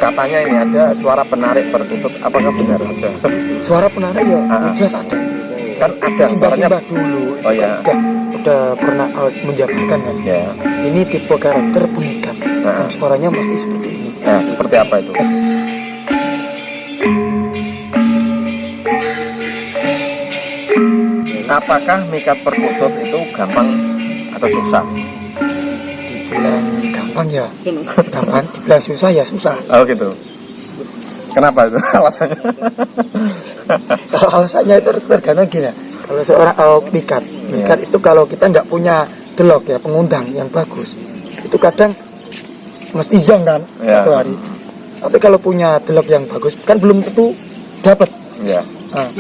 katanya ini ada suara penarik perkutut, apakah benar ada? Suara penarik ya, jelas ada. Kan ada suaranya dulu. Oh ya. Udah pernah menjabarkan kan. Ya. Ini tipe karakter pengikat. Dan suaranya mesti seperti ini. Nah, seperti apa itu? Apakah mikat perkutut itu gampang atau susah? Dibilang gampang ya, gampang. Dibilang susah ya susah. Oh gitu. Kenapa itu alasannya? Kalau alasannya itu tergantung gini. Kalau seorang mikat itu kalau kita nggak punya delok ya, pengundang yang bagus, itu kadang mesti zong kan satu hari. Tapi kalau punya delok yang bagus kan belum tentu dapat. Ya. Nah,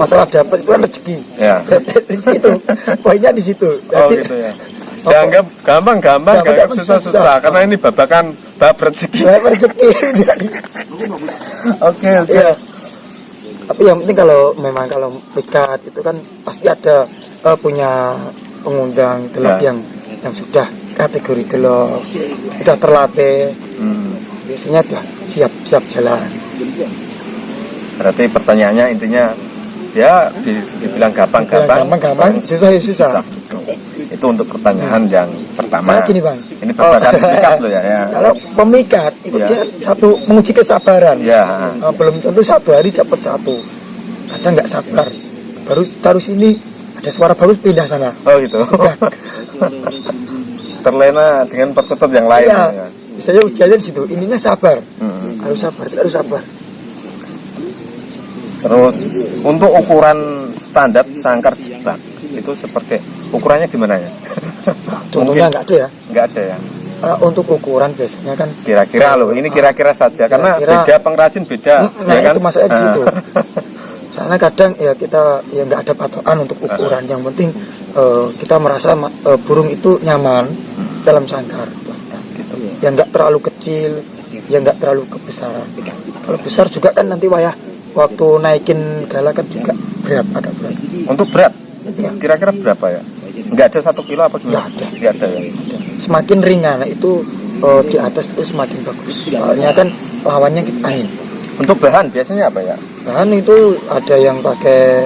masalah dapat itu kan rezeki. Ya. Di situ poinnya di situ. Jadi, gitu ya. Dianggap gampang, dianggap susah-susah karena ini babakan bab rezeki. Bab rezeki. Oke. Iya. Tapi yang penting kalau mikat itu kan pasti ada punya pengundang delok yang sudah kategori delok, sudah terlatih. Biasanya sudah siap jalan. Berarti pertanyaannya intinya ya dibilang gampang, susah. Itu untuk pertanyaan yang pertama. Nah, gini Bang, ini babakan mikat loh ya. Kalau pemikat itu dia satu menguji kesabaran. Ya. Belum tentu satu hari dapat satu. Kadang nggak sabar. Baru taruh sini ada suara bagus pindah sana. Oh gitu. Terlena dengan perkutut yang lain. Iya. Ya. Misalnya ujiannya di situ. Ininya sabar. Harus sabar. Terus untuk ukuran standar sangkar jebak itu seperti ukurannya gimana ya? Contohnya nggak ada ya? Nggak ada ya. Untuk ukuran biasanya kan kira-kira loh, ini kira-kira saja karena beda pengrajin beda. Nah ya kan? itu masalahnya di situ. Soalnya kadang ya kita ya nggak ada patokan untuk ukuran. Yang penting kita merasa burung itu nyaman dalam sangkar. Gitu. Yang nggak terlalu kecil, yang nggak terlalu kebesaran. Kalau besar juga kan nanti waktu naikin gala kan juga agak berat. Untuk berat, kira-kira berapa ya? Nggak ada 1 kilo apa gimana? Nggak ada ya. Semakin ringan itu di atas itu semakin bagus. Soalnya kan lawannya angin. Untuk bahan biasanya apa ya? Bahan itu ada yang pakai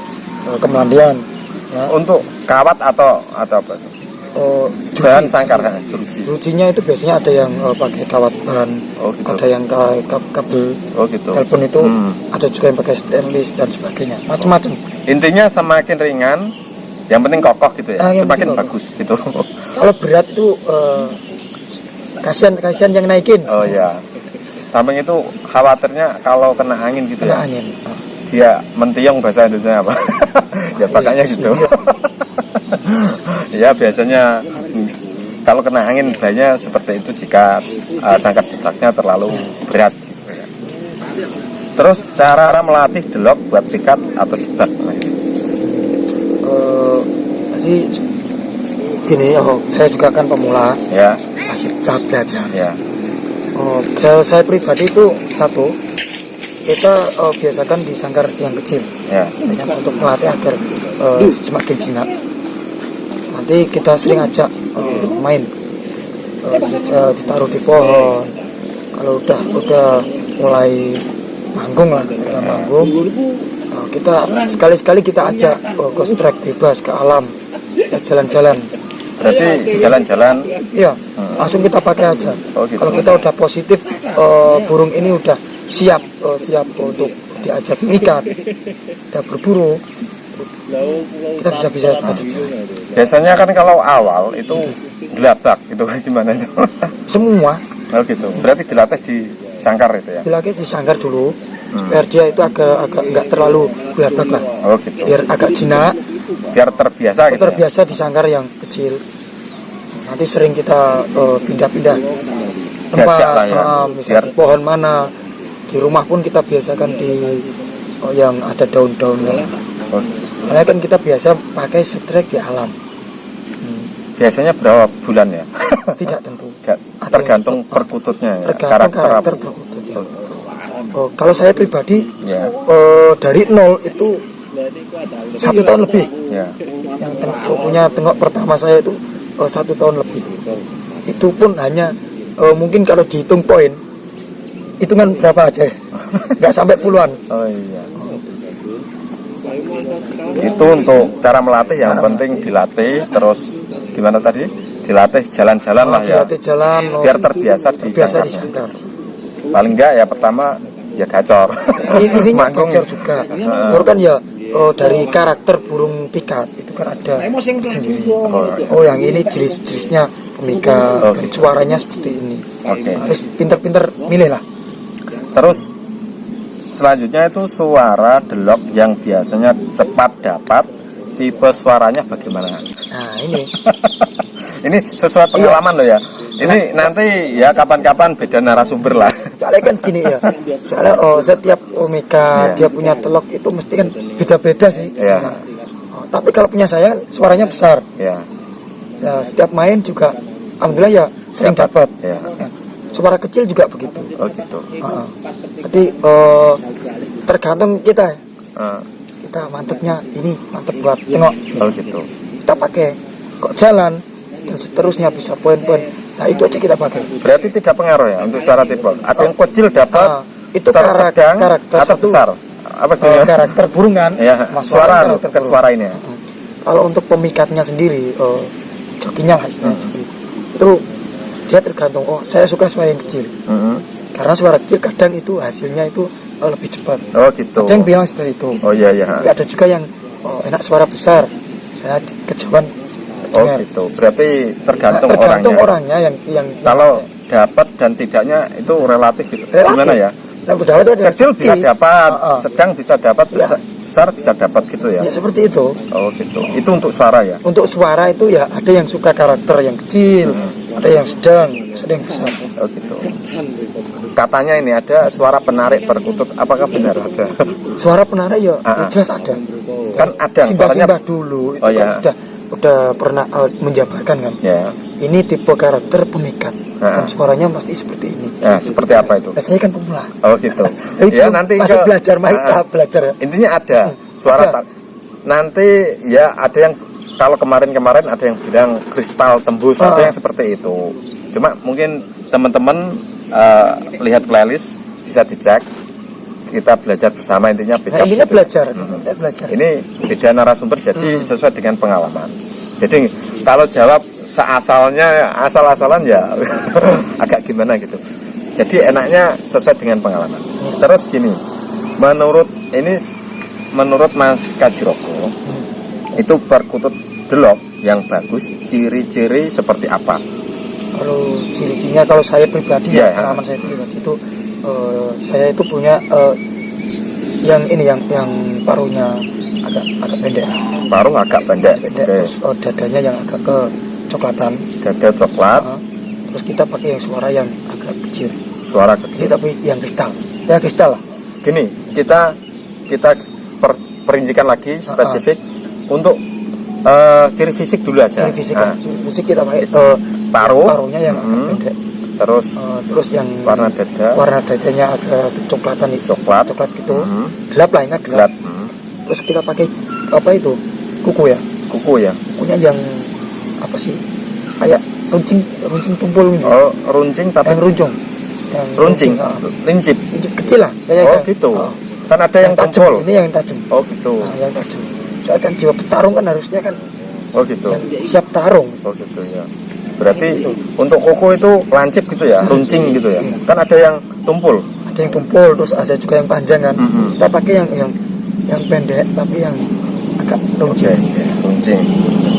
kemandian. Ya. Untuk kawat atau apa itu? Bahan sangkar, jeruji. Jerujinya itu biasanya ada yang pakai kawat bahan, gitu. ada yang kabel. Gitu. Telepon itu ada juga yang pakai stainless dan sebagainya, macam-macam. Intinya semakin ringan, yang penting kokoh gitu ya, semakin bagus gitu. Kalau berat itu kasihan yang naikin. Oh ya. Samping itu khawatirnya kalau kena angin gitu ya. Angin. Dia mentiung bahasa Indonesia apa? Ya pakainya gitu. Ya biasanya kalau kena angin bahayanya seperti itu jika sangkar jebaknya terlalu berat gitu ya. Terus cara melatih delok buat pikat atau jebak. Jadi gini, saya juga kan pemula. Ya. Masih tahap belajar. Ya. Kalau saya pribadi itu kita biasakan di sangkar yang kecil. Ya. Untuk melatih agar semakin jinak. Nanti kita sering ajak main, ditaruh di pohon. Kalau udah mulai manggung lah, setelah manggung, kita sekali-sekali kita ajak ke strek bebas ke alam, jalan-jalan. Berarti jalan-jalan? Iya, langsung kita pakai aja. Gitu. Kalau kita udah positif, burung ini udah siap untuk diajak ikat, kita berburu. Kita bisa ajak jalan. Biasanya kan kalau awal itu gelabak gitu, gimana itu? Semua. Oh gitu. Berarti dilatih di sangkar itu ya? Dilatih di sangkar dulu, biar dia itu agak nggak terlalu gelabak lah. Oh gitu. Biar agak jinak. Biar terbiasa gitu. Terbiasa ya? Di sangkar yang kecil. Nanti sering kita pindah-pindah tempat, ya. Misalnya di pohon mana, di rumah pun kita biasakan di yang ada daun-daunnya. Oh. Karena kan kita biasa pakai strek di alam. Biasanya berapa bulan ya? Tidak tentu. Tergantung perkututnya ya. Karakter perkutut ya. Kalau saya pribadi ya. Dari 0 itu 1 tahun lebih. Ya. Yang punya tengok pertama saya itu 1 tahun lebih. Itu pun hanya mungkin kalau dihitung poin hitungan berapa aja, nggak sampai puluhan. Oh iya. Itu untuk cara melatih yang penting dilatih, terus gimana tadi? Dilatih jalan-jalan lah ya. Dilatih jalan, Biar terbiasa di sangkar. Paling enggak ya pertama ya gacor. Ini Manggung gacor juga. Baru kan ya dari karakter burung pikat itu kan ada sendiri. Oh yang ini jenis-jenisnya pemikat, dan suaranya seperti ini. Oke. Harus pinter-pinter milih lah. Terus selanjutnya itu suara delok yang biasanya cepat dapat, tipe suaranya bagaimana? Nah ini Ini sesuai pengalaman loh ya. Ini nanti ya kapan-kapan beda narasumber lah. soalnya kan gini ya, soalnya setiap omega dia punya telok itu mesti kan beda-beda sih. Iya. Tapi kalau punya saya kan suaranya besar. Ya. Ya, setiap main juga alhamdulillah ya sering dapat. Ya. Ya, suara kecil juga begitu. Oh gitu. Jadi tergantung kita. Ah, Kita mantepnya ini mantep buat tengok. oh gitu. Kita pakai kok jalan dan seterusnya bisa poin-poin. Nah itu aja kita pakai. Berarti tidak pengaruh ya untuk suara tipe. Ada yang kecil dapat, Itu sedang karakter atau satu, besar. Apa gimana? karakter burung kan? Ya, Mas suara karakter ke burung. suara ini ya. Kalau untuk pemikatnya sendiri, jokinya lah istilahnya joki. Itu dia tergantung. Oh saya suka suara yang kecil. Karena suara kecil kadang itu hasilnya itu lebih cepat. Oh gitu. Ada yang bilang seperti itu. Oh iya iya. Tapi ada juga yang enak suara besar. Saya kejauhan. Oh gitu. Berarti tergantung orangnya yang kalau dapat dan tidaknya itu relatif gitu. Relatif. Gimana ya? Yang dapat itu adalah Kecil bisa dapat, sedang bisa dapat, Ya. besar bisa dapat gitu ya. Ya seperti itu. Oh gitu. Itu untuk suara ya. Untuk suara itu ya ada yang suka karakter yang kecil, ada yang sedang, ada yang besar. Oh gitu. Katanya ini ada suara penarik perkutut. Apakah benar ada? Suara penarik ya, ya jelas ada. Kan ada suaranya. Simbah-simbah dulu itu Oh, ya. kan udah pernah menjabarkan kan. Ya. Ini tipe karakter pemikat dan suaranya pasti seperti ini. Ya, seperti apa itu? Nah, saya kan pemula. Oh gitu. Jadi Ya belum nanti masih belajar, tahap belajar ya. Intinya ada suara Ada. nanti ya ada yang kalau kemarin-kemarin ada yang bilang kristal tembus, ada yang seperti itu. Cuma mungkin teman-teman lihat playlist bisa dicek. Kita belajar bersama intinya beda. Nah, intinya belajar. Kita belajar. Ini beda narasumber jadi sesuai dengan pengalaman. Jadi kalau jawab seasalnya asal-asalan ya agak gimana gitu. Jadi enaknya sesuai dengan pengalaman. Terus gini, menurut Mas Kajiroko itu perkutut delok yang bagus, ciri-ciri seperti apa? Kalau ciri-cirinya kalau saya pribadi Ya, pengalaman saya pribadi itu saya itu punya yang ini yang paruhnya agak pendek. Paruh agak pendek. Terus dadanya yang agak kecoklatan. Dada coklat, Terus kita pakai yang suara yang agak kecil. suara Jadi kecil. tapi yang kristal. Ya kristal lah. Gini, kita perincikan lagi spesifik untuk ciri fisik dulu aja. Ciri fisik, Nah, ciri fisik kita pakai paruhnya yang agak pendek. terus Terus yang warna dada warna dadanya agak kecoklatan itu. coklat, Coklat gitu. Gelap lah, ingat gelap, gelap. Terus kita pakai apa itu? Kuku ya. kuku ya. Kukunya yang apa sih? Kayak runcing tumpul gitu. Oh, runcing tapi Yang runcung. Yang runcing, lincip kecil lah. Oh gitu. Kan ada yang tajam. tumpul. Ini yang tajam. Oh gitu. Nah, yang tajam. Soalnya kan jiwa petarung kan harusnya kan Oh gitu. yang siap tarung. Oh gitu ya. Berarti untuk kuku itu lancip gitu ya, runcing gitu ya. Kan ada yang tumpul. Ada yang tumpul, terus ada juga yang panjang kan. Kita pakai yang pendek tapi yang agak runcing. Runcing.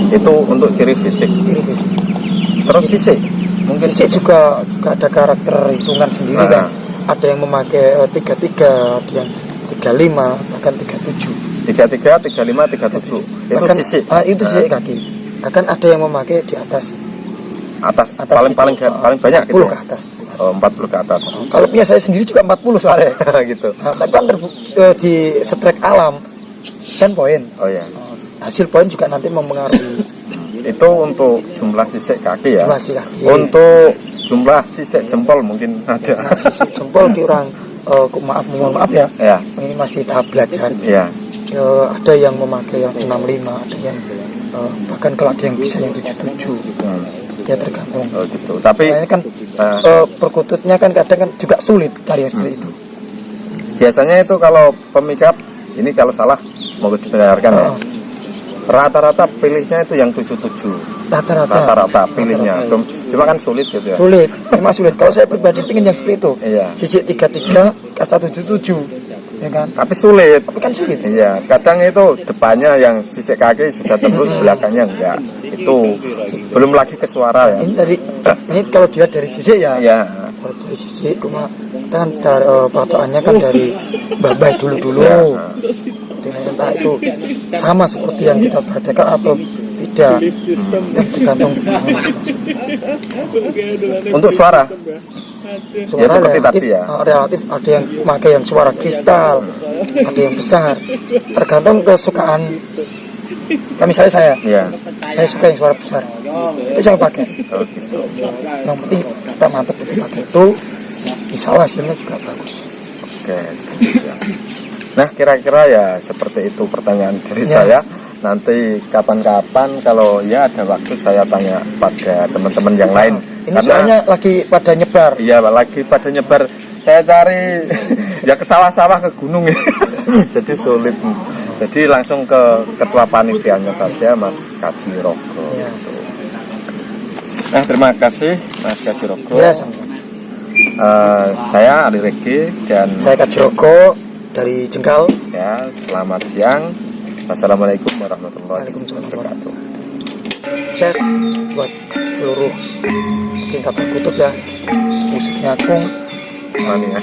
Itu untuk ciri fisik. Ciri fisik. Terus sisik. Mungkin Sisik juga ada karakter hitungan sendiri kan. Ada yang memakai 33, ada yang 35, bahkan 37. 33, 35, 37. Itu Bahkan, sisik. Itu sisik kaki. Bahkan ada yang memakai di atas Atas itu, paling banyak 40 gitu. ke atas. Oh, 40 ke atas. Kalau punya saya sendiri juga 40 soalnya. Gitu. Nah, tapi kan di strike alam kan poin. Oh ya. Hasil poin juga nanti mempengaruhi Itu untuk jumlah sisik kaki ya. jumlah sisik kaki. Untuk jumlah sisik jempol mungkin ada. Sisik jempol kurang mohon maaf ya. Ya. Ini masih tahap belajar. Ya. Ada yang memakai yang 65, ada yang bahkan kalau ada yang bisa yang 77. ya tergantung. Oh gitu. Tapi Soalnya kan perkututnya kan kadang kan juga sulit cari yang seperti itu. biasanya itu kalau pemikat ini kalau salah mau dibenarkan ya. Oh. Rata-rata pilihnya itu yang 77. Rata-rata pilihnya. Cuma kan sulit gitu ya. Sulit, memang sulit. Kalau saya pribadi pengen yang seperti itu. Iya. Sisi 33, kasta 77, ya kan? Tapi sulit. Tapi kan sulit. Iya, kadang itu depannya yang sisik kaki sudah tembus, belakangnya enggak. Itu belum lagi ke suara ya. Ini kalau dilihat dari sisi ya. Iya. Kalau dari sisi cuma kan patokannya kan dari babai dulu. Ya. Dengan entah itu sama seperti yang kita perhatikan atau tidak, yang tergantung Untuk suara suara ya seperti relatif, tadi ya. relatif ada yang memakai yang suara kristal, ada yang besar, tergantung kesukaan. Nah, misalnya saya suka yang suara besar, itu saya pakai. Oh, gitu. Yang penting kita mantap betul pakai itu, insya Allah hasilnya juga bagus. Oke. Nah, kira-kira ya seperti itu pertanyaan dari Ya. saya. Nanti kapan-kapan kalau ya ada waktu saya tanya pada teman-teman yang lain. Ini soalnya lagi pada nyebar. Iya, lagi pada nyebar. Saya cari ya ke sawah-sawah, ke gunung ya. Jadi sulit. Jadi langsung ke ketua panitianya saja, Mas Kajirogo. Ya. Nah, terima kasih Mas Kajirogo. Ya, Saya Ali Regi dan saya Kajirogo dari Jengkal. ya, selamat siang. Wassalamualaikum warahmatullahi wabarakatuh. Sukses buat seluruh cinta perkutut ya, khususnya aku. Mania.